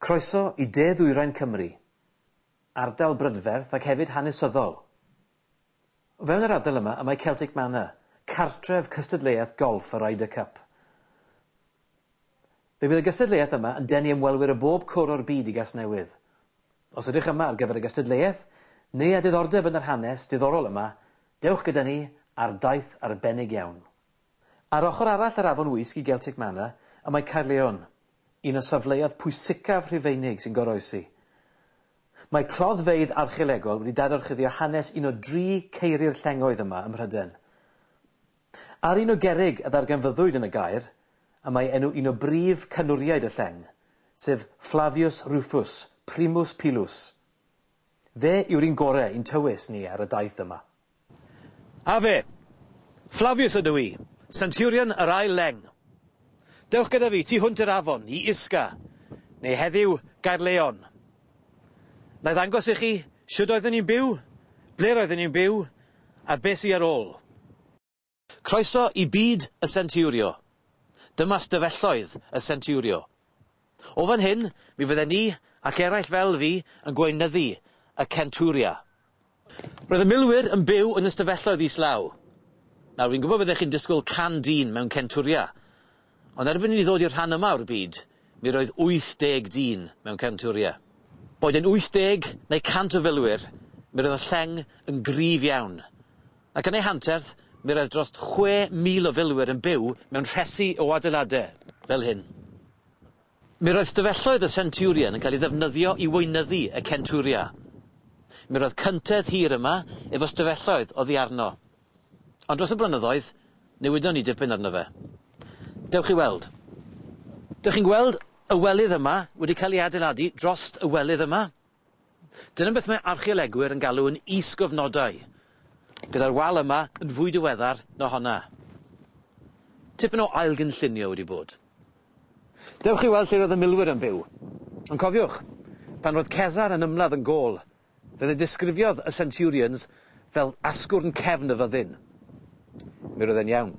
Croeso I de-ddwyrain Cymru, ardal brydferth ac hefyd hanesyddol. O fewn yr ardal yma y mae Celtic Manor, cartref cystadleuaeth golff y Ryder Cup. Fe fydd y gystadleuaeth yma yn denu ymwelwyr o bob cwr o'r byd I Gasnewydd. Os ydych yma ar gyfer y gystadleuaeth, neu a diddordeb yn yr hanes diddorol yma, dewch gyda ni ar daith arbennig iawn. Ar ochr arall yr afon wisg I Celtic Manor y mae Caerleon, un o safleoedd pwysicaf Rhufeinig sy'n goroesi. Mae cloddfeydd archeolegol wedi dadarchuddio hanes un o 3 ceiri'r llengoedd yma ym Mhryden. Ar un o gerrig a ddarganfyddwyd yn y gair, y mae enw un o brif canwriaid y lleng, sef Flavius Rufus, Primus Pilus. Fe yw'r un gorau i'n tywys ni ar y daith yma. A fe, Flavius ydw I, Centurion yr ail leng. Dewch gyda fi tu hwnt yr afon, I Isga, neu heddiw Gaerleon. Na I ddangos I chi shwd oeddwn ni'n byw, ble roeddwn ni'n byw, a beth sy ar ôl. Croeso I byd y Centurio. Dyma stafelloedd y Centurio. O fan hyn, mi fydden ni ac eraill fel fi yn gweinyddu y Centuria. Roedd y milwyr yn byw yn y stafelloedd islaw. Nawr, fi'n gwybod byddech chi'n disgwyl can dyn mewn Centuria, ond erbyn I ddod i'r rhan yma o'r byd, mi roedd 80 dyn mewn Centuria. Boed yn 80 neu 100 o filwyr, mi roedd y lleng yn gryf iawn. Ac yn ei hanterth, mi roedd dros 6,000 o filwyr yn byw mewn rhesi o adeiladau, fel hyn. Mi roedd stafelloedd y Centurion yn cael ei ddefnyddio I weinyddu y Centuria. Mi roedd cyntedd hir yma efo stafelloedd oddi arno. Ond dros y blynyddoedd, newidon ni dipyn arno fe. Dewch I weld. Dewch chi'n gweld y welydd yma wedi cael ei adeiladu drost y welydd yma? Dyna beth mae archeolegwyr yn galw yn is-gofnodau, gyda'r wal yma yn fwy diweddar na honna. Tipyn o ailgynllunio wedi bod. Dewch I weld lle roedd y milwyr yn byw. Ond cofiwch, pan roedd Cesar yn ymladd yn gôl, fe ddisgrifiodd y Centurions fel asgwrn cefn y fyddin. Mi roedd e'n iawn.